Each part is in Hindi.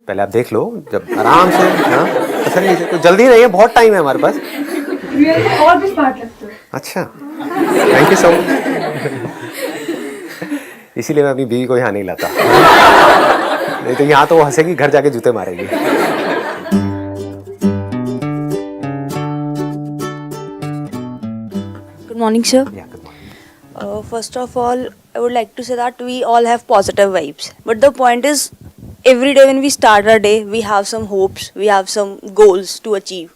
पहले आप देख लो, जब आराम से, हाँ तसल्ली से, तो जल्दी नहीं है, बहुत टाइम है हमारे पास। और भी स्मार्ट लगते हो। अच्छा, थैंक यू सो मच। इसीलिए मैं अपनी बीवी को यहाँ नहीं लाता, नहीं तो यहाँ तो वो हंसेगी, घर जाके जूते मारेगी। Good morning, sir. Yeah, good morning. First of all, I would like to say that we all have positive vibes. But the point is, every day when we start our day, we have some hopes, we have some goals to achieve.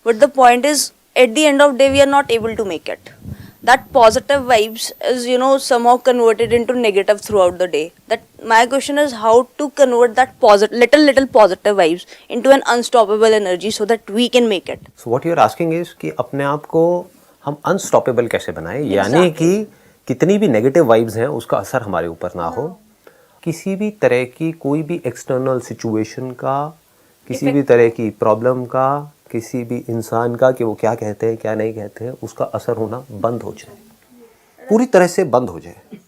But the point is, at the end of the day, we are not able to make it. That positive vibes is, somehow converted into negative throughout the day. That my question is how to convert that little positive vibes into an unstoppable energy so that we can make it. So what you are asking is कि अपने आप को हम अनस्टॉपेबल कैसे बनाएं, यानी कि कितनी भी नेगेटिव वाइब्स हैं उसका असर हमारे ऊपर ना हो, किसी भी तरह की कोई भी एक्सटर्नल सिचुएशन का, किसी भी तरह की प्रॉब्लम का, किसी भी इंसान का कि वो क्या कहते हैं क्या नहीं कहते हैं, उसका असर होना बंद हो जाए, पूरी तरह से बंद हो जाए।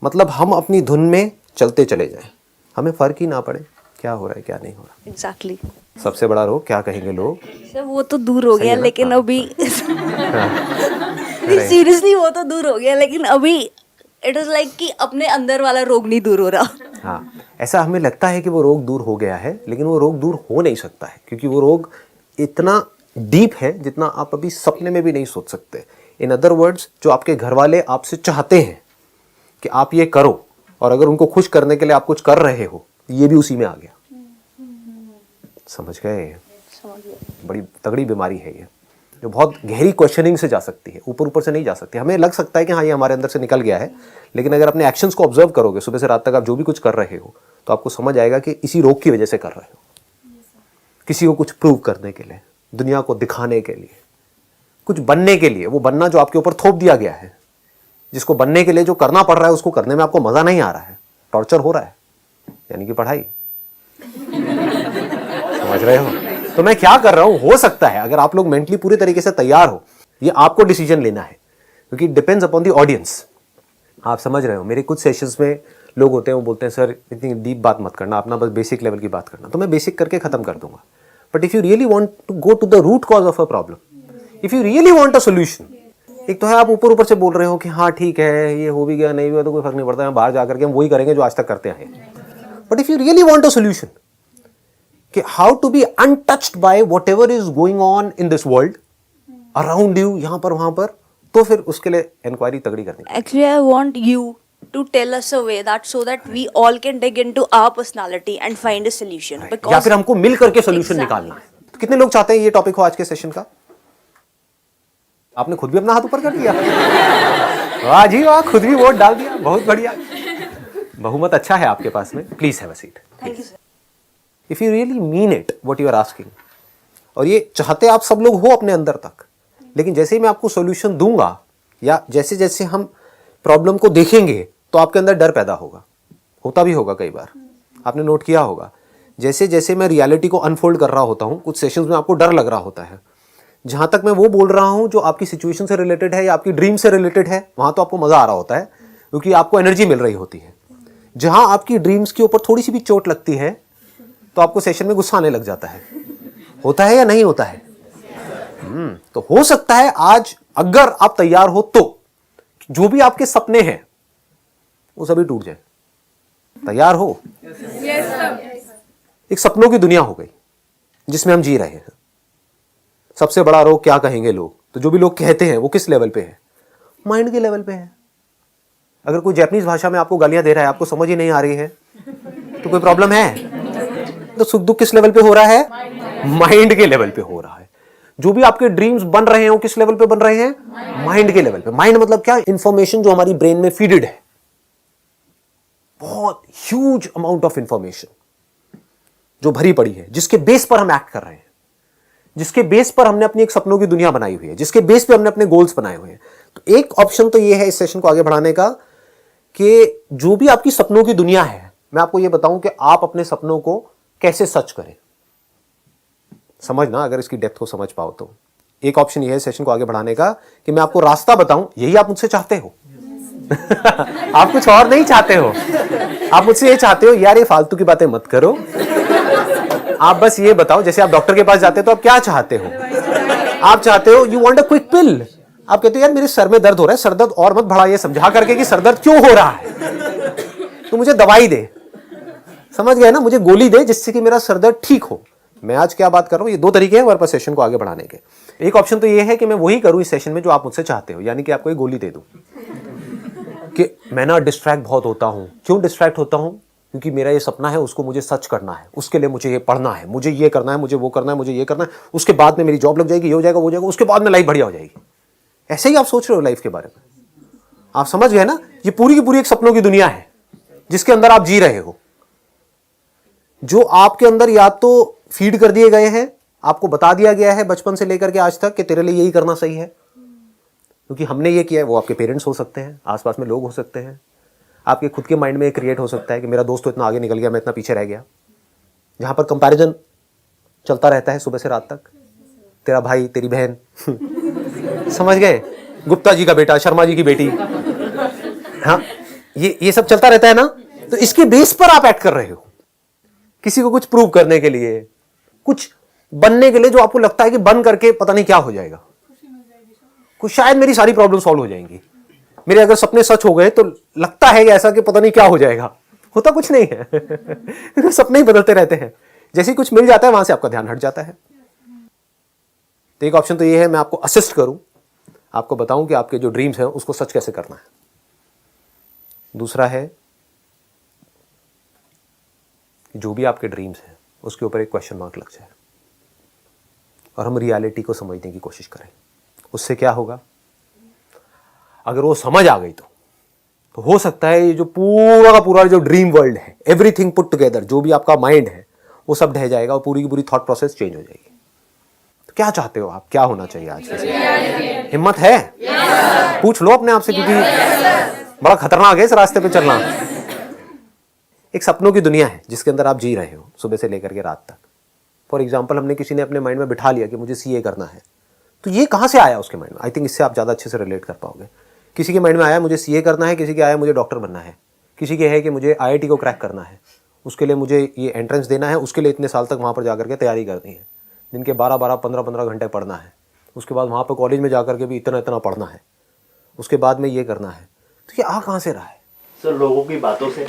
मतलब हम अपनी धुन में चलते चले जाएं, हमें फर्क ही ना पड़े क्या हो रहा है क्या नहीं हो रहा। Exactly. सबसे बड़ा रोग क्या कहेंगे लोग, सर वो तो दूर हो गया, लेकिन हाँ। अभी सीरियसली वो तो दूर हो गया, लेकिन अभी इट इज लाइक कि अपने अंदर वाला रोग नहीं दूर हो रहा। हाँ, ऐसा हमें लगता है कि वो रोग दूर हो गया है, लेकिन वो रोग दूर हो नहीं सकता है, क्योंकि वो रोग इतना डीप है जितना आप अभी सपने में भी नहीं सोच सकते। इन अदर वर्ड्स, जो आपके घर वाले आपसे चाहते हैं कि आप ये करो, और अगर उनको खुश करने के लिए आप कुछ कर रहे हो, ये भी उसी में आ गया। समझ गए? बड़ी तगड़ी बीमारी है ये, जो बहुत गहरी क्वेश्चनिंग से जा सकती है, ऊपर ऊपर से नहीं जा सकती। हमें लग सकता है कि हाँ ये हमारे अंदर से निकल गया है, लेकिन अगर अपने एक्शंस को ऑब्जर्व करोगे सुबह से रात तक आप जो भी कुछ कर रहे हो, तो आपको समझ आएगा कि इसी रोग की वजह से कर रहे हो। किसी को कुछ प्रूव करने के लिए, दुनिया को दिखाने के लिए, कुछ बनने के लिए, वो बनना जो आपके ऊपर थोप दिया गया है, जिसको बनने के लिए जो करना पड़ रहा है उसको करने में आपको मजा नहीं आ रहा है, टॉर्चर हो रहा है, यानी कि पढ़ाई। समझ रहे हो? तो मैं क्या कर रहा हूं, हो सकता है अगर आप लोग मेंटली पूरी तरीके से तैयार हो, ये आपको डिसीजन लेना है, क्योंकि it depends upon the audience. आप समझ रहे हो, मेरे कुछ सेशंस में लोग होते हैं वो बोलते हैं सर इतनी डीप बात मत करना, अपना बस बेसिक लेवल की बात करना, तो मैं बेसिक करके खत्म कर दूंगा। But if you really want to go to the root cause of a problem, if you really want a solution, एक तो है आप ऊपर ऊपर से बोल रहे हो कि हाँ ठीक है ये हो भी गया नहीं हुआ तो कोई फर्क नहीं पड़ता, बाहर जाकर के हम वही करेंगे जो आज तक करते आए। But if you really want a solution कि how to be untouched by whatever is going on in this world around you, यहां पर वहां पर, तो फिर उसके लिए इंक्वायरी तगड़ी करनी। Actually, I want you to tell us a way that so that we all can dig into our personality and find a solution. या फिर हमको मिल करके सोल्यूशन निकालना है। तो कितने लोग चाहते हैं ये टॉपिक हो आज के सेशन का? आपने खुद भी अपना हाथ ऊपर कर दिया। वाह जी वाह, खुद भी वोट डाल दिया, बहुत बढ़िया, बहुमत अच्छा है आपके पास में। Please have a seat. Thank you, sir. If you really mean it what you are asking, और ये चाहते आप सब लोग हो अपने अंदर तक, लेकिन जैसे ही मैं आपको सॉल्यूशन दूंगा या जैसे जैसे हम प्रॉब्लम को देखेंगे तो आपके अंदर डर पैदा होगा, होता भी होगा कई बार, आपने नोट किया होगा। जैसे जैसे मैं रियलिटी को अनफोल्ड कर रहा होता हूं, कुछ सेशंस में आपको डर लग रहा होता है, जहां तक मैं वो बोल रहा हूं जो आपकी सिचुएशन से रिलेटेड है या आपकी ड्रीम से रिलेटेड है, वहां तो आपको मजा आ रहा होता है क्योंकि आपको एनर्जी मिल रही होती है। जहां आपकी ड्रीम्स के ऊपर थोड़ी सी भी चोट लगती है तो आपको सेशन में गुस्सा आने लग जाता है। होता है या नहीं होता है? तो हो सकता है आज अगर आप तैयार हो तो जो भी आपके सपने हैं वो सभी टूट जाए। तैयार हो? एक सपनों की दुनिया हो गई जिसमें हम जी रहे हैं। सबसे बड़ा रोग क्या कहेंगे लोग, तो जो भी लोग कहते हैं वो किस लेवल पे है? माइंड के लेवल पे है। अगर कोई जापानीज भाषा में आपको गालियां दे रहा है, आपको समझ ही नहीं आ रही है, तो कोई प्रॉब्लम है? तो सुख दुख किस लेवल पे हो रहा है? माइंड के लेवल पे हो रहा है। जो भी आपके ड्रीम्स बन रहे हैं वो किस लेवल पे बन रहे हैं? माइंड के लेवल पे। माइंड मतलब क्या? इंफॉर्मेशन जो हमारी ब्रेन में फीडेड है, बहुत ह्यूज अमाउंट ऑफ इंफॉर्मेशन जो भरी पड़ी है, जिसके बेस पर हम एक्ट कर रहे हैं, जिसके बेस पर हमने अपनी एक सपनों की दुनिया बनाई हुई है, जिसके बेस पे हमने अपने गोल्स बनाए हुए हैं। तो एक ऑप्शन तो ये है इस सेशन को आगे बढ़ाने का कि जो भी आपकी सपनों की दुनिया है, मैं आपको ये बताऊं कि आप अपने सपनों को कैसे सच करें। समझना, अगर इसकी डेप्थ को समझ पाओ तो एक ऑप्शन ये है सेशन को आगे बढ़ाने का कि मैं आपको रास्ता बताऊं। यही आप मुझसे चाहते हो। आप कुछ और नहीं चाहते हो। आप मुझसे ये चाहते हो यार ये फालतू की बातें मत करो, आप बस ये बताओ, जैसे आप डॉक्टर के पास जाते हो तो आप क्या चाहते हो? आप चाहते हो, यू वांट अ क्विक पिल। आप कहते हो यार मेरे सर में दर्द हो रहा है, सर दर्द और मत बढ़ा, ये समझा करके कि सर दर्द क्यों हो रहा है, तो मुझे दवाई दे। समझ गए ना, मुझे गोली दे जिससे कि मेरा सर दर्द ठीक हो। मैं आज क्या बात कर रहा हूं, ये दो तरीके हैं हमारे पास सेशन को आगे बढ़ाने के। एक ऑप्शन तो ये है कि मैं वही करूं इस सेशन में जो आप मुझसे चाहते हो, यानी कि आपको एक गोली दे दूं कि मैं ना डिस्ट्रैक्ट बहुत होता हूं। क्यों डिस्ट्रैक्ट होता हूं? क्योंकि मेरा ये सपना है, उसको मुझे सच करना है, उसके लिए मुझे ये पढ़ना है, मुझे ये करना है, मुझे वो करना है, मुझे ये करना है, उसके बाद में मेरी जॉब लग जाएगी, ये हो जाएगा, वो हो जाएगा, उसके बाद में लाइफ बढ़िया हो जाएगी। ऐसे ही आप सोच रहे हो लाइफ के बारे में। आप समझ गए ना, ये पूरी की पूरी एक सपनों की दुनिया है जिसके अंदर आप जी रहे हो, जो आपके अंदर या तो फीड कर दिए गए हैं, आपको बता दिया गया है बचपन से लेकर के आज तक कि तेरे लिए यही करना सही है, क्योंकि हमने ये किया है। वो आपके पेरेंट्स हो सकते हैं, आसपास में लोग हो सकते हैं, आपके खुद के माइंड में क्रिएट हो सकता है कि मेरा दोस्त तो इतना आगे निकल गया, मैं इतना पीछे रह गया, जहां पर कंपैरिजन चलता रहता है सुबह से रात तक। तेरा भाई, तेरी बहन समझ गए, गुप्ता जी का बेटा, शर्मा जी की बेटी, हाँ, ये सब चलता रहता है ना। तो इसके बेस पर आप एक्ट कर रहे हो, किसी को कुछ प्रूव करने के लिए, कुछ बनने के लिए, जो आपको लगता है कि बन करके पता नहीं क्या हो जाएगा, कुछ शायद मेरी सारी प्रॉब्लम सॉल्व हो जाएंगी, मेरे अगर सपने सच हो गए तो लगता है ऐसा कि पता नहीं क्या हो जाएगा। होता कुछ नहीं है सपने ही बदलते रहते हैं। जैसे ही कुछ मिल जाता है वहां से आपका ध्यान हट जाता है। तो एक ऑप्शन तो ये है, मैं आपको असिस्ट करूं, आपको बताऊं कि आपके जो ड्रीम्स हैं उसको सच कैसे करना है। दूसरा है, जो भी आपके ड्रीम्स हैं उसके ऊपर एक क्वेश्चन मार्क लग जाए और हम रियलिटी को समझने की कोशिश करें। उससे क्या होगा, अगर वो समझ आ गई तो हो सकता है ये जो पूरा का पूरा जो ड्रीम वर्ल्ड है, एवरीथिंग पुट टुगेदर, जो भी आपका माइंड है वो सब ढह जाएगा और पूरी की पूरी थॉट प्रोसेस चेंज हो जाएगी। तो क्या चाहते हो आप, क्या होना चाहिए आज से? हिम्मत है? पूछ लो अपने आप से, क्योंकि बड़ा खतरनाक है इस रास्ते पे चलना। एक सपनों की दुनिया है जिसके अंदर आप जी रहे हो सुबह से लेकर के रात तक। फॉर एग्जाम्पल, हमने किसी ने अपने माइंड में बिठा लिया कि मुझे सीए करना है, तो ये कहां से आया उसके माइंड में? आई थिंक इससे आप ज्यादा अच्छे से रिलेट कर पाओगे। किसी के माइंड में आया मुझे सीए करना है, किसी के आया मुझे डॉक्टर बनना है, किसी के है कि मुझे आईआईटी को क्रैक करना है, उसके लिए मुझे ये एंट्रेंस देना है, उसके लिए इतने साल तक वहाँ पर जाकर के तैयारी करनी है, दिन के 12-12, 15-15 घंटे पढ़ना है, उसके बाद वहाँ पर कॉलेज में जाकर के भी इतना इतना पढ़ना है, उसके बाद में ये करना है। तो ये आ कहाँ से रहा है? सर, लोगों की बातों से।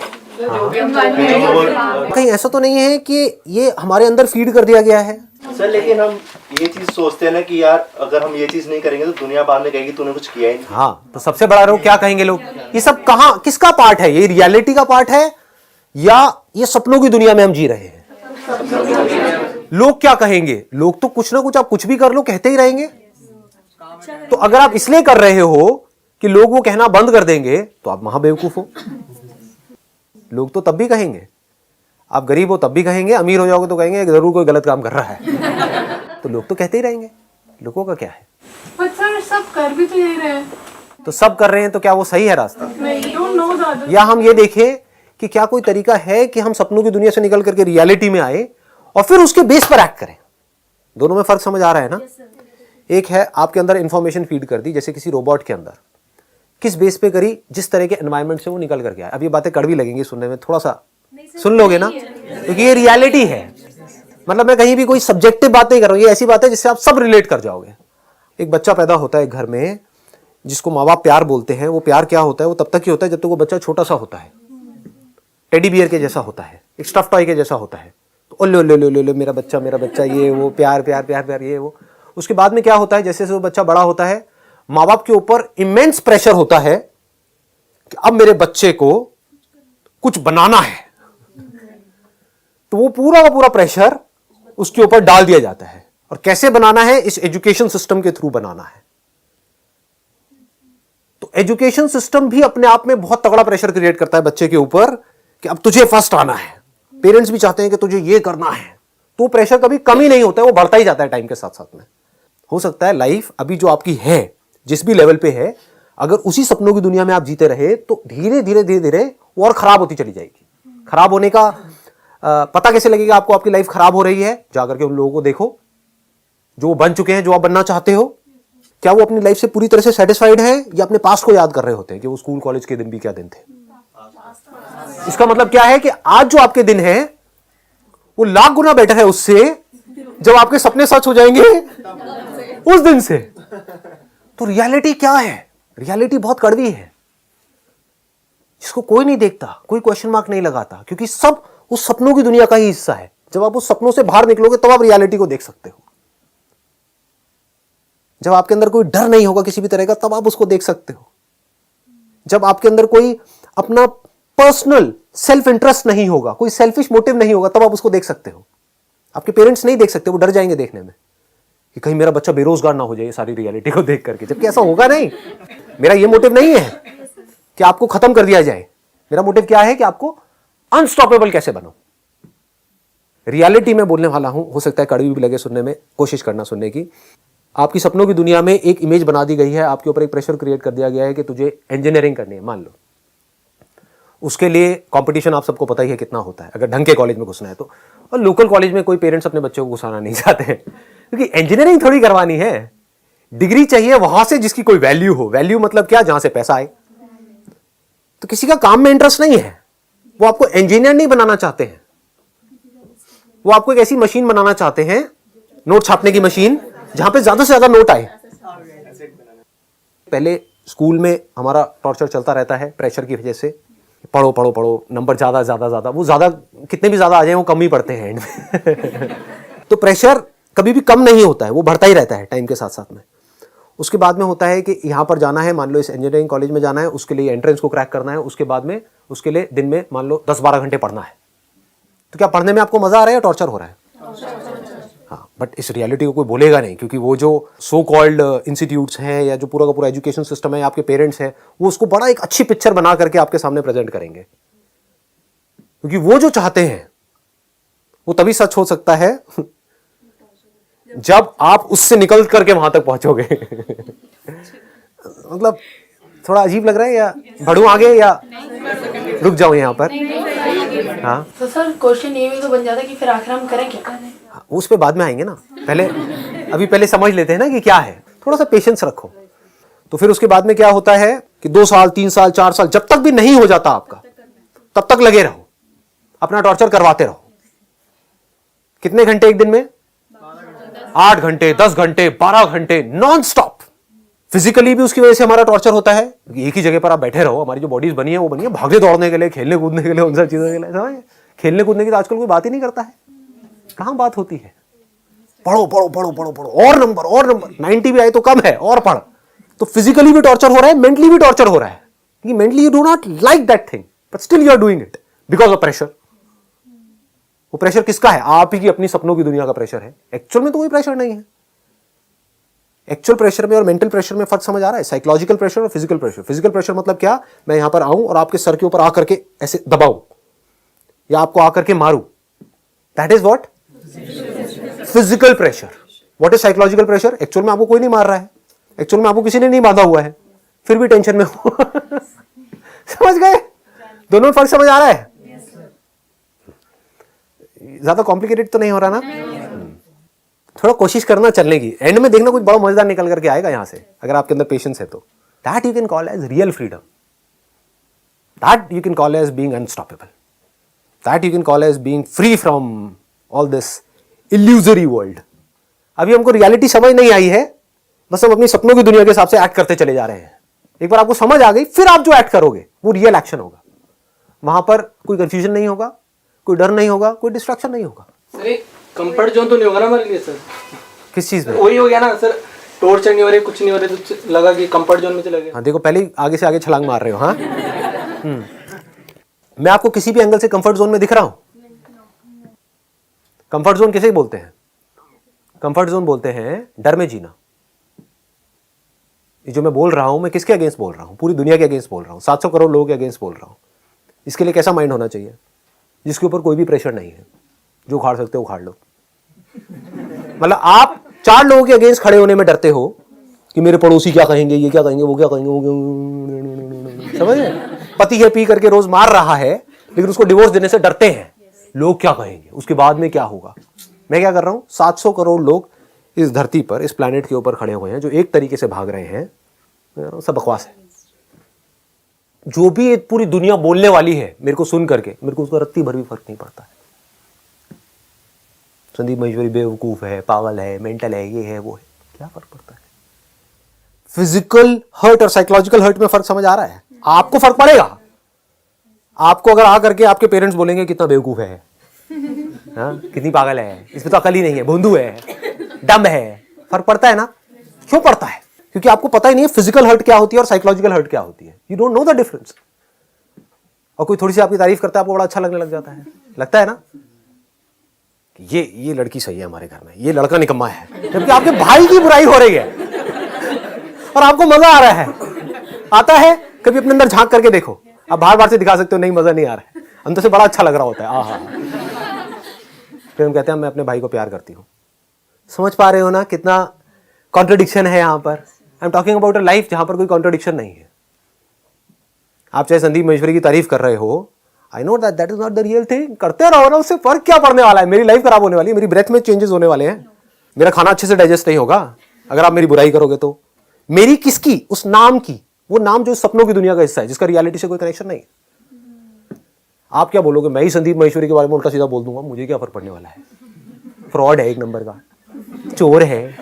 कहीं ऐसा तो नहीं है कि ये हमारे अंदर फीड कर दिया गया है? सर, लेकिन हम ये चीज सोचते हैं ना कि यार अगर हम ये चीज नहीं करेंगे तो दुनिया बाद में कहेगी तूने कुछ किया ही नहीं। हाँ, तो सबसे बड़ा रोग क्या कहेंगे लोग? ये सब कहाँ, किसका पार्ट है? ये रियलिटी का पार्ट है या ये सपनों की दुनिया में हम जी रहे हैं? लोग क्या कहेंगे? लोग तो कुछ ना कुछ, आप कुछ भी कर लो कहते ही रहेंगे। तो अगर आप इसलिए कर रहे हो कि लोग वो कहना बंद कर देंगे तो आप महाबेवकूफ हो। लोग तो तब भी कहेंगे, आप गरीब हो तब भी कहेंगे, अमीर हो जाओगे तो कहेंगे जरूर कोई गलत काम कर रहा है। तो लोग तो कहते ही रहेंगे, लोगों का क्या है? पर सर सब कर भी तो यही रहे हैं। तो सब कर रहे हैं तो क्या वो सही है रास्ता? don't know the other. या हम ये देखें कि क्या कोई तरीका है कि हम सपनों की दुनिया से निकल करके रियलिटी में आए और फिर उसके बेस पर एक्ट करें? दोनों में फर्क समझ आ रहा है ना? एक है आपके अंदर इंफॉर्मेशन फीड कर दी, जैसे किसी रोबोट के अंदर, किस बेस पे करी, जिस तरह के एनवायरनमेंट से वो निकल करके आया। अब ये बातें कड़वी लगेंगी सुनने में, थोड़ा सा सुन लोगे ना, क्योंकि ये रियलिटी है। मतलब मैं कहीं भी कोई सब्जेक्टिव बात नहीं कर रहा हूं, ये ऐसी बात है जिससे आप सब रिलेट कर जाओगे। एक बच्चा पैदा होता है घर में, जिसको माँ बाप प्यार बोलते हैं। वो प्यार क्या होता है? वो तब तक ही होता है जब तक वो बच्चा छोटा सा होता है, टेडी बियर के जैसा होता है, एक स्टफ टॉय के जैसा होता है। तो ओ लो मेरा बच्चा, ये वो प्यार प्यार प्यार प्यार, ये वो। उसके बाद में क्या होता है? जैसे जैसे वो बच्चा बड़ा होता है, माँ बाप के ऊपर इमेंस प्रेशर होता है कि अब मेरे बच्चे को कुछ बनाना है। तो वो पूरा का पूरा प्रेशर उसके ऊपर डाल दिया जाता है। और कैसे बनाना है? इस एजुकेशन सिस्टम के थ्रू बनाना है। तो एजुकेशन सिस्टम भी अपने आप में बहुत तगड़ा प्रेशर क्रिएट करता है बच्चे के ऊपर कि अब तुझे फर्स्ट आना है। पेरेंट्स भी चाहते हैं कि तुझे ये करना है। तो प्रेशर कभी कम ही नहीं होता है, वो बढ़ता ही जाता है टाइम के साथ साथ में। हो सकता है लाइफ अभी जो आपकी है, जिस भी लेवल पे है, अगर उसी सपनों की दुनिया में आप जीते रहे तो धीरे धीरे धीरे धीरे वो और खराब होती चली जाएगी। खराब होने का पता कैसे लगेगा आपको आपकी लाइफ खराब हो रही है? जाकर के उन लोगों को देखो जो वो बन चुके हैं, जो आप बनना चाहते हो। क्या वो अपनी लाइफ से पूरी तरह से सेटिस्फाइड है या अपने पास्ट को याद कर रहे होते हैं कि वो स्कूल कॉलेज के दिन भी क्या दिन थे? इसका मतलब क्या है कि आज जो आपके दिन है वो लाख गुना बेटर है उससे जब आपके सपने सच हो जाएंगे उस दिन से। तो रियलिटी क्या है? रियलिटी बहुत कड़वी है, जिसको कोई नहीं देखता, कोई क्वेश्चन मार्क नहीं लगाता, क्योंकि सब उस सपनों की दुनिया का ही हिस्सा है। जब आप उस सपनों से बाहर निकलोगे तब आप रियलिटी को देख सकते हो। जब आपके अंदर कोई डर नहीं होगा किसी भी तरह का, तब आप उसको देख सकते हो। जब आपके अंदर कोई अपना पर्सनल सेल्फ इंटरेस्ट नहीं होगा, कोई सेल्फिश मोटिव नहीं होगा, तब आप उसको देख सकते हो। आपके पेरेंट्स नहीं देख सकते, वो डर जाएंगे देखने में कि कहीं मेरा बच्चा बेरोजगार ना हो जाए सारी रियलिटी को देख करके, जबकि ऐसा होगा नहीं। मेरा ये मोटिव नहीं है कि आपको खत्म कर दिया जाए। मेरा मोटिव क्या है कि आपको अनस्टॉपेबल कैसे बनो। रियलिटी में बोलने वाला हूं, हो सकता है कड़वी भी लगे सुनने में, कोशिश करना सुनने की। आपकी सपनों की दुनिया में एक इमेज बना दी गई है, आपके ऊपर एक प्रेशर क्रिएट कर दिया गया है कि तुझे इंजीनियरिंग करनी है, मान लो। उसके लिए कंपटीशन आप सबको पता ही है कितना होता है, अगर ढंग के कॉलेज में घुसना है तो। और लोकल कॉलेज में कोई पेरेंट्स अपने बच्चों को घुसाना नहीं चाहते हैं, क्योंकि इंजीनियरिंग थोड़ी करवानी है। डिग्री चाहिए वहां से जिसकी कोई वैल्यू हो। वैल्यू मतलब क्या? जहां से पैसा आए। तो किसी का काम में इंटरेस्ट नहीं है, वो आपको इंजीनियर नहीं बनाना चाहते हैं, वो आपको एक ऐसी मशीन बनाना चाहते हैं, नोट छापने की मशीन, जहां पे ज्यादा से ज्यादा नोट आए। पहले स्कूल में हमारा टॉर्चर चलता रहता है प्रेशर की वजह से, पढ़ो पढ़ो पढ़ो, नंबर ज्यादा ज्यादा ज्यादा, वो ज्यादा कितने भी ज्यादा आ जाए वो कम ही पढ़ते हैं एंड में। तो प्रेशर कभी भी कम नहीं होता है, वो बढ़ता ही रहता है टाइम के साथ साथ में। उसके बाद में होता है कि यहाँ पर जाना है, मान लो इस इंजीनियरिंग कॉलेज में जाना है, उसके लिए एंट्रेंस को क्रैक करना है, उसके बाद में उसके लिए दिन में मान लो 10-12 घंटे पढ़ना है। तो क्या पढ़ने में आपको मजा आ रहा है या टॉर्चर हो रहा है? हाँ, बट इस रियलिटी को कोई बोलेगा नहीं, क्योंकि वो जो सो कॉल्ड इंस्टीट्यूट्स हैं या जो पूरा का पूरा एजुकेशन सिस्टम है, आपके पेरेंट्स हैं, वो उसको बड़ा एक अच्छी पिक्चर बना करके आपके सामने प्रेजेंट करेंगे। क्योंकि वो जो चाहते हैं वो तभी सच हो सकता है जब आप उससे निकल करके वहां तक पहुंचोगे। मतलब थोड़ा अजीब लग रहा है, या बढ़ूं आगे या रुक जाऊं यहां पर? हाँ, तो सर क्वेश्चन ये भी तो बन जाता है कि फिर आखिर हम करें क्या? उस पे बाद में आएंगे ना, पहले समझ लेते हैं ना कि क्या है। थोड़ा सा पेशेंस रखो। तो फिर उसके बाद में क्या होता है कि 2 साल 3 साल 4 साल जब तक भी नहीं हो जाता आपका, तब तक लगे रहो, अपना टॉर्चर करवाते रहो। कितने घंटे एक दिन में? 8 घंटे, 10 घंटे, 12 घंटे नॉन स्टॉप। फिजिकली भी उसकी वजह से हमारा टॉर्चर होता है। एक ही जगह पर आप बैठे रहो, हमारी जो बॉडीज बनी है वो बनी है भागने दौड़ने के लिए, खेलने कूदने के लिए, उन सब चीजों के लिए। समझ? खेलने कूदने की तो आजकल कोई बात ही नहीं करता है। कहां बात होती है? पढ़ो पढ़ो पढ़ो पढ़ो पढ़ो, और नंबर 90 भी आए तो कम है, और पढ़। तो फिजिकली भी टॉर्चर हो रहा है, मेंटली भी टॉर्चर हो रहा है। क्योंकि mentally you do not like that thing, but still you are doing it because of pressure. वो प्रेशर किसका है? आप ही की अपनी सपनों की दुनिया का प्रेशर है। एक्चुअल में तो कोई प्रेशर नहीं है। एक्चुअल प्रेशर में और मेंटल प्रेशर में फर्क समझ आ रहा है? साइकोलॉजिकल प्रेशर और फिजिकल प्रेशर। फिजिकल प्रेशर मतलब क्या? मैं यहां पर आऊं और आपके सर के ऊपर आकर के ऐसे दबाऊं या आपको आकर के मारूं, that is what? Physical pressure. What is psychological pressure? Actual में आपको कोई नहीं मार रहा है, एक्चुअल में आपको किसी ने नहीं बांधा हुआ है, फिर भी टेंशन में हो। समझ गए? दोनों में फर्क समझ आ रहा है? ज्यादा कॉम्प्लिकेटेड तो नहीं हो रहा ना? थोड़ा कोशिश करना चलने की, एंड में देखना कुछ बड़ा मजेदार निकल करके आएगा यहां से, अगर आपके अंदर पेशेंस है तो। That you can call as real freedom, that you can call as being unstoppable, that you can call as being free from all this illusory world. अभी हमको रियलिटी समझ नहीं आई है, बस हम अपनी सपनों की दुनिया के हिसाब से एक्ट करते चले जा रहे हैं। एक बार आपको समझ आ गई, फिर आप जो एक्ट करोगे वो रियल एक्शन होगा। वहां पर कोई कंफ्यूजन नहीं होगा, कोई डर नहीं होगा, कोई डिस्ट्रैक्शन नहीं होगा। सर कंफर्ट जोन तो नहीं होगा ना हमारे लिए सर? किस चीज में? वही हो गया ना सर, टॉर्चर नहीं हो रहे, कुछ नहीं हो रहे, तो लगा कि कंफर्ट जोन में चले गए। हाँ देखो, पहले ही आगे से आगे छलांग मार रहे हो। हाँ, मैं आपको किसी भी एंगल से कंफर्ट जोन में दिख रहा हूं? कंफर्ट जोन किसे बोलते हैं? कंफर्ट जोन बोलते हैं डर में जीना। ये जो मैं बोल रहा हूं, मैं किसके अगेंस्ट बोल रहा हूं? पूरी दुनिया के अगेंस्ट बोल रहा हूं, 700 करोड़ लोगों के अगेंस्ट बोल रहा हूं। इसके लिए कैसा माइंड होना चाहिए? जिसके ऊपर कोई भी प्रेशर नहीं है, जो उखाड़ सकते हो उखाड़ लो। मतलब आप 4 लोगों के अगेंस्ट खड़े होने में डरते हो कि मेरे पड़ोसी क्या कहेंगे, ये क्या कहेंगे, वो क्या कहेंगे, वो समझ रहे? पति है पी करके रोज मार रहा है, लेकिन उसको डिवोर्स देने से डरते हैं, लोग क्या कहेंगे, उसके बाद में क्या होगा। मैं क्या कर रहा हूं? 700 करोड़ लोग इस धरती पर, इस प्लैनेट के ऊपर खड़े हुए हैं, जो एक तरीके से भाग रहे हैं। सब बकवास है। जो भी एक पूरी दुनिया बोलने वाली है, मेरे को सुन करके, मेरे को उसका रत्ती भर भी फर्क नहीं पड़ता है। संदीप महेश्वरी बेवकूफ है, पागल है, मेंटल है, ये है वो है, क्या फर्क पड़ता है? फिजिकल हर्ट और साइकोलॉजिकल हर्ट में फर्क समझ आ रहा है? आपको फर्क पड़ेगा। आपको अगर आ करके आपके पेरेंट्स बोलेंगे कितना बेवकूफ है, हाँ? कितनी पागल है, इसमें तो अकल ही नहीं है, भोंदू है, डम है, फर्क पड़ता है ना? क्यों पड़ता है? क्योंकि आपको पता ही नहीं है फिजिकल हर्ट क्या होती है और साइकोलॉजिकल हर्ट क्या होती है। You don't know the difference. और कोई थोड़ी सी आपकी तारीफ करता है, आपको बड़ा अच्छा लगने लग जाता है, लगता है ना ये लड़की सही है हमारे घर में, ये लड़का निकम्मा है, जबकि आपके भाई की बुराई हो रही है और आपको मजा आ रहा है। आता है? कभी अपने अंदर झांक करके देखो। आप बाहर से दिखा सकते हो नहीं मजा नहीं आ रहा है, अंदर से बड़ा अच्छा लग रहा होता है। आहा, फिर हम कहते हैं मैं अपने भाई को प्यार करती हूँ। समझ पा रहे हो ना कितना कॉन्ट्रडिक्शन है यहाँ पर? I am talking about a life जहां पर कोई कॉन्ट्रडिक्शन नहीं है। आप चाहे संदीप महेश्वरी की तारीफ कर रहे हो, I know that is not the real thing, करते रहो ना, उससे फर्क क्या पड़ने वाला है? मेरी लाइफ खराब होने वाली है, मेरी ब्रेथ में चेंजेस होने वाले हैं, मेरा खाना अच्छे से डाइजेस्ट नहीं होगा अगर आप मेरी बुराई करोगे तो। मेरी किसकी? उस नाम की, वो नाम जो सपनों की दुनिया का हिस्सा है, जिसका रियलिटी से कोई कनेक्शन नहीं। आप क्या बोलोगे? मैं ही संदीप महेश्वरी के बारे में उल्टा सीधा बोल दूंगा, मुझे क्या फर्क पड़ने वाला है? फ्रॉड है एक नंबर का, चोर है,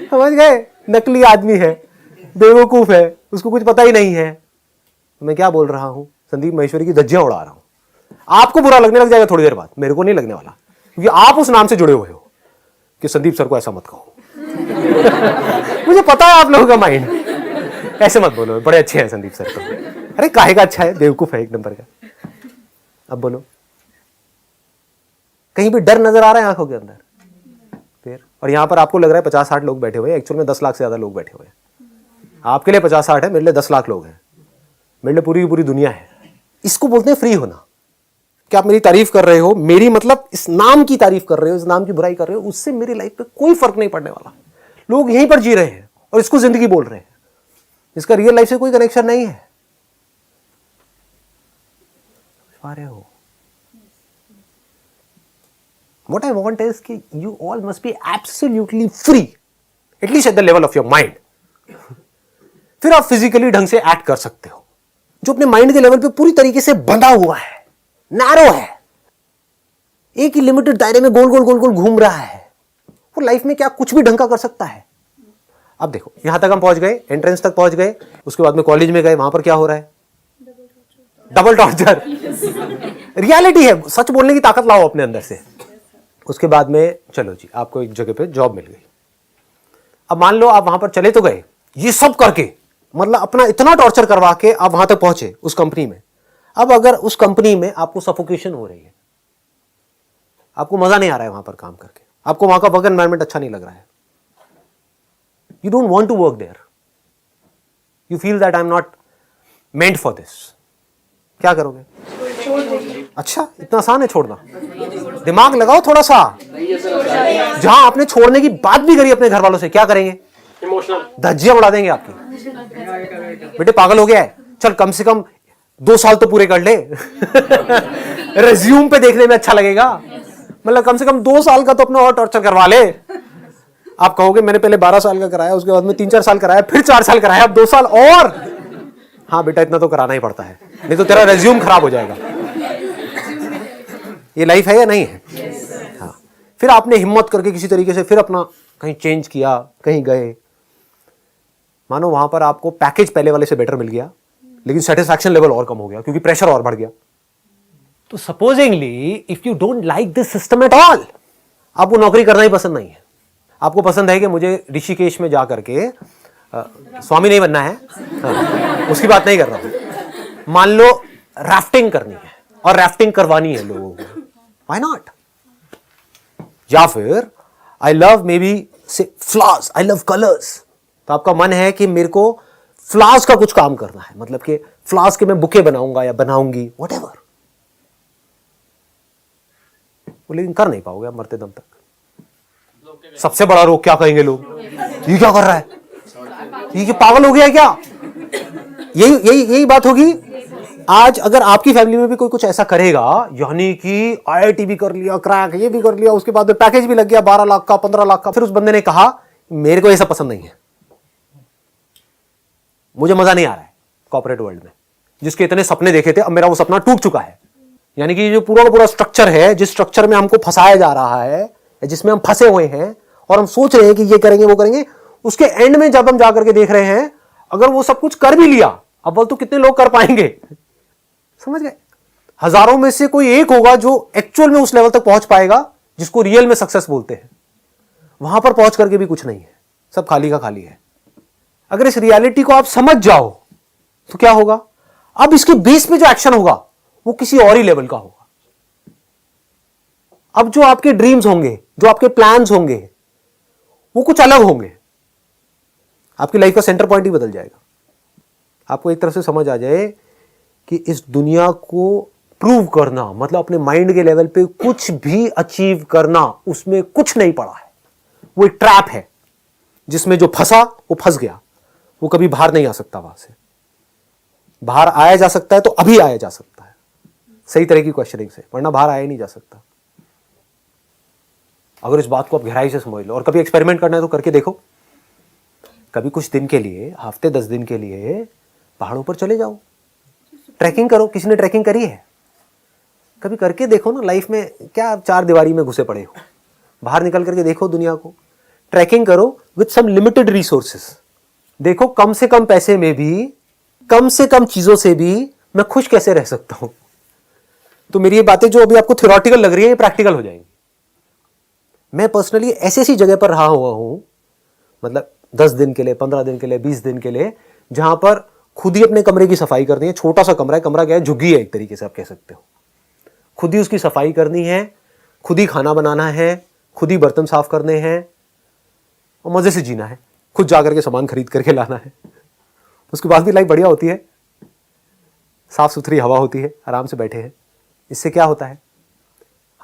समझ गए? नकली आदमी है, बेवकूफ है, उसको कुछ पता ही नहीं है। मैं क्या बोल रहा हूं? संदीप महेश्वरी की धज्जियां उड़ा रहा हूं। आपको बुरा लगने लग जाएगा थोड़ी देर बाद, मेरे को नहीं लगने वाला, क्योंकि आप उस नाम से जुड़े हुए हो कि संदीप सर को ऐसा मत कहो। मुझे पता है आप लोगों का माइंड, ऐसे मत बोलो, बड़े अच्छे हैं संदीप सर तो। अरे काहे का अच्छा है, बेवकूफ है एक नंबर का। अब बोलो, कहीं भी डर नजर आ रहा है आंखों के अंदर? फिर और यहां पर आपको लग रहा है 50-60 लोग बैठे हुए हैं, एक्चुअल में 10 लाख से ज्यादा लोग बैठे हुए हैं। आपके लिए 50-60 है, मेरे लिए 10 लाख लोग हैं, मेरे लिए पूरी की पूरी दुनिया है। इसको बोलते हैं फ्री होना। क्या आप मेरी तारीफ कर रहे हो? मेरी मतलब इस नाम की तारीफ कर रहे हो, इस नाम की बुराई कर रहे हो, उससे मेरी लाइफ पे कोई फर्क नहीं पड़ने वाला। लोग यहीं पर जी रहे हैं और इसको जिंदगी बोल रहे हैं, इसका रियल लाइफ से कोई कनेक्शन नहीं है। पा रहे हो? What I want is कि you all must be absolutely free, at least at the level of your mind. फिर आप फिजिकली ढंग से एक्ट कर सकते हो। जो अपने माइंड के लेवल पे पूरी तरीके से बंधा हुआ है, नैरो है, एक ही लिमिटेड दायरे में गोल गोल गोल गोल घूम रहा है, वो लाइफ में क्या कुछ भी ढंग का कर सकता है? अब देखो, यहां तक हम पहुंच गए, एंट्रेंस तक पहुंच गए, उसके बाद में कॉलेज में गए, वहां पर क्या हो रहा है? Double torture. रियलिटी है, सच बोलने की ताकत लाओ अपने अंदर से। उसके बाद में चलो जी, आपको एक जगह पे जॉब मिल गई। अब मान लो आप वहां पर चले तो गए, ये सब करके, मतलब अपना इतना टॉर्चर करवा के आप वहां तक पहुंचे उस कंपनी में। अब अगर उस कंपनी में आपको सफोकेशन हो रही है, आपको मजा नहीं आ रहा है वहां पर काम करके, आपको वहां का वर्क एनवायरनमेंट अच्छा नहीं लग रहा है, you don't want to work there, you feel that I am not meant for this, क्या करोगे? अच्छा, इतना आसान है छोड़ना? दिमाग लगाओ थोड़ा सा। जहां आपने छोड़ने की बात भी करी अपने घर वालों से, क्या करेंगे? धज्जियां उड़ा देंगे आपकी। बेटे पागल हो गया है, चल कम से कम 2 साल तो पूरे कर ले। रेज्यूम पे देखने में अच्छा लगेगा, मतलब कम से कम 2 साल का तो अपना और टॉर्चर करवा ले। आप कहोगे मैंने पहले 12 साल का कराया, उसके बाद में 3-4 साल कराया, फिर 4 साल कराया, अब 2 साल और। हाँ बेटा, इतना तो कराना ही पड़ता है, नहीं तो तेरा रेज्यूम खराब हो जाएगा। ये लाइफ है या नहीं है? हाँ। फिर आपने हिम्मत करके किसी तरीके से फिर अपना कहीं चेंज किया, कहीं गए, मानो वहां पर आपको पैकेज पहले वाले से बेटर मिल गया, लेकिन सेटिस्फैक्शन लेवल और कम हो गया क्योंकि प्रेशर और बढ़ गया। तो supposedly if you don't like this system at all, आपको नौकरी करना ही पसंद नहीं है, आपको पसंद है कि मुझे ऋषिकेश में जा करके स्वामी नहीं बनना है, हाँ, उसकी बात नहीं कर रहा हूं। मान लो राफ्टिंग करनी है और राफ्टिंग करवानी है लोगों को, व्हाई नॉट? या फिर आई लव मे बी से फ्लावर्स, आई लव कलर्स, तो आपका मन है कि मेरे को फ्लावर्स का कुछ काम करना है, मतलब कि फ्लावर्स के मैं बुके बनाऊंगा या बनाऊंगी, व्हाटएवर। वो लेकिन कर नहीं पाओगे आप मरते दम तक। सबसे बड़ा रोग क्या कहेंगे लोग? ये क्या कर रहा है, ये पागल हो गया क्या? यही बात होगी। आज अगर आपकी फैमिली में भी कोई कुछ ऐसा करेगा, यानी कि IIT भी कर लिया, क्रैक ये भी कर लिया, उसके बाद में पैकेज भी लग गया 12 लाख का, 15 लाख का, फिर उस बंदे ने कहा मेरे को ये सब पसंद नहीं है, मुझे मजा नहीं आ रहा है कॉर्पोरेट वर्ल्ड में, जिसके इतने सपने देखे थे अब मेरा वो सपना टूट चुका है, यानी कि जो पूरा का पूरा स्ट्रक्चर है, जिस स्ट्रक्चर में हमको फंसाया जा रहा है या जिसमें हम फंसे हुए हैं और हम सोच रहे हैं कि ये करेंगे वो करेंगे, उसके एंड में जब हम जाकर के देख रहे हैं अगर वो सब कुछ कर भी लिया, अब बोल तो कितने लोग कर पाएंगे? समझ गए? हजारों में से कोई एक होगा जो एक्चुअल में उस लेवल तक पहुंच पाएगा जिसको रियल में सक्सेस बोलते हैं। वहां पर पहुंच करके भी कुछ नहीं है, सब खाली का खाली है। अगर इस रियलिटी को आप समझ जाओ तो क्या होगा? अब इसके बेस पे जो एक्शन होगा वो किसी और ही लेवल का होगा। अब जो आपके ड्रीम्स होंगे, जो आपके प्लान्स होंगे, वो कुछ अलग होंगे। आपकी लाइफ का सेंटर पॉइंट ही बदल जाएगा। आपको एक तरह से समझ आ जाए कि इस दुनिया को प्रूव करना मतलब अपने माइंड के लेवल पे कुछ भी अचीव करना, उसमें कुछ नहीं पड़ा है। वो एक ट्रैप है जिसमें जो फंसा वो फंस गया, वो कभी बाहर नहीं आ सकता। वहां से बाहर आया जा सकता है तो अभी आया जा सकता है सही तरह की क्वेश्चनिंग से, वरना बाहर आया नहीं जा सकता। अगर इस बात को आप गहराई से समझ लो और कभी एक्सपेरिमेंट करना है तो करके देखो। कभी कुछ दिन के लिए, हफ्ते 10 दिन के लिए पहाड़ों पर चले जाओ, ट्रैकिंग करो। किसी ने ट्रैकिंग करी है? कभी करके देखो ना। लाइफ में क्या चार दीवारी में घुसे पड़े हो? बाहर निकल करके देखो दुनिया को, ट्रैकिंग करो विद सम लिमिटेड रिसोर्सेस। देखो कम से कम पैसे में भी, कम से कम चीजों से भी मैं खुश कैसे रह सकता हूं। तो मेरी ये बातें जो अभी आपको थ्योरेटिकल लग रही है, ये प्रैक्टिकल हो जाएंगी। मैं पर्सनली ऐसी ऐसी जगह पर रहा हुआ हूं, मतलब 10 दिन के लिए, 15 दिन के लिए, 20 दिन के लिए, जहां पर खुद ही अपने कमरे की सफाई करनी है। छोटा सा कमरा है, कमरा क्या है, झुग्गी है एक तरीके से आप कह सकते हो। खुद ही उसकी सफाई करनी है, खुद ही खाना बनाना है, खुद ही बर्तन साफ करने हैं और मजे से जीना है। खुद जाकर के सामान खरीद करके लाना है। उसके बाद भी लाइफ बढ़िया होती है, साफ सुथरी हवा होती है, आराम से बैठे हैं। इससे क्या होता है?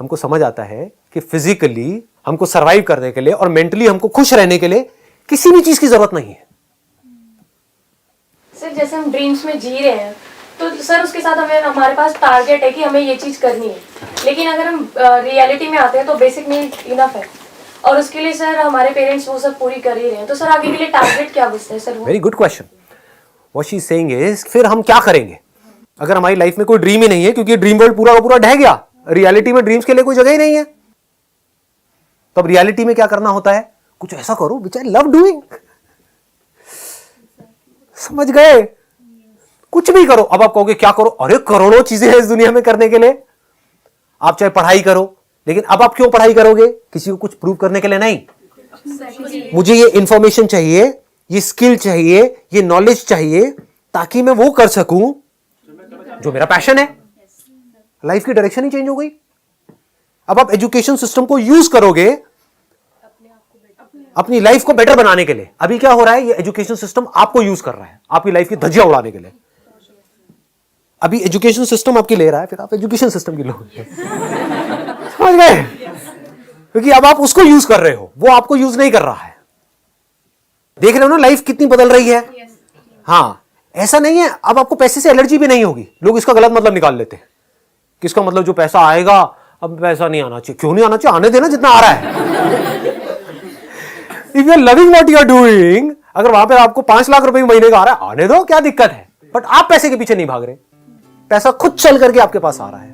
हमको समझ आता है कि फिजिकली हमको सरवाइव करने के लिए और मेंटली हमको खुश रहने के लिए किसी भी चीज की जरूरत नहीं है। सर जैसे हम ड्रीम्स में जी रहे हैं तो सर उसके साथ हमें, हमारे पास टारगेट है कि हमें ये चीज करनी है, लेकिन अगर हम रियलिटी में आते हैं तो बेसिक नीड इनफ है और उसके लिए सर हमारे पेरेंट्स वो सब पूरी कर ही रहे हैं, तो सर आगे के लिए टारगेट क्या बचता है सर? वो very good question. What she is saying is, फिर हम क्या करेंगे अगर हमारी लाइफ में कोई ड्रीम ही नहीं है? क्योंकि ड्रीम वर्ल्ड पूरा का पूरा ढह गया, रियलिटी में ड्रीम्स के लिए कोई जगह ही नहीं है। तब रियलिटी में क्या करना होता है? कुछ ऐसा करो विच आई लव डूइंग। समझ गए? कुछ भी करो। अब आप कहोगे क्या करो? अरे करोड़ों चीजें हैं इस दुनिया में करने के लिए। आप चाहे पढ़ाई करो, लेकिन अब आप क्यों पढ़ाई करोगे? किसी को कुछ प्रूव करने के लिए नहीं। मुझे ये इंफॉर्मेशन चाहिए, ये स्किल चाहिए, ये नॉलेज चाहिए, ताकि मैं वो कर सकूं जो मेरा पैशन है। लाइफ की डायरेक्शन ही चेंज हो गई। अब आप एजुकेशन सिस्टम को यूज करोगे अपनी लाइफ को बेटर बनाने के लिए। अभी क्या हो रहा है? ये एजुकेशन सिस्टम आपको यूज कर रहा है आपकी लाइफ की धज्जियां उड़ाने के लिए। अभी एजुकेशन सिस्टम आपकी ले रहा है, फिर आप एजुकेशन सिस्टम की लोगे। समझ गए? क्योंकि अब आप उसको यूज कर रहे हो, वो आपको यूज नहीं कर रहा है। देख रहे हो ना लाइफ कितनी बदल रही है। हाँ, ऐसा नहीं है अब आपको पैसे से एलर्जी भी नहीं होगी। लोग इसका गलत मतलब निकाल लेते हैं। किसका मतलब जो पैसा आएगा, अब पैसा नहीं आना चाहिए। क्यों नहीं आना चाहिए? आने देना जितना आ रहा है। If you are loving what you are doing, अगर वहां पे आपको 5 लाख रुपए महीने का आ रहा है, आने दो, क्या दिक्कत है? बट आप पैसे के पीछे नहीं भाग रहे, पैसा खुद चल करके आपके पास आ रहा है।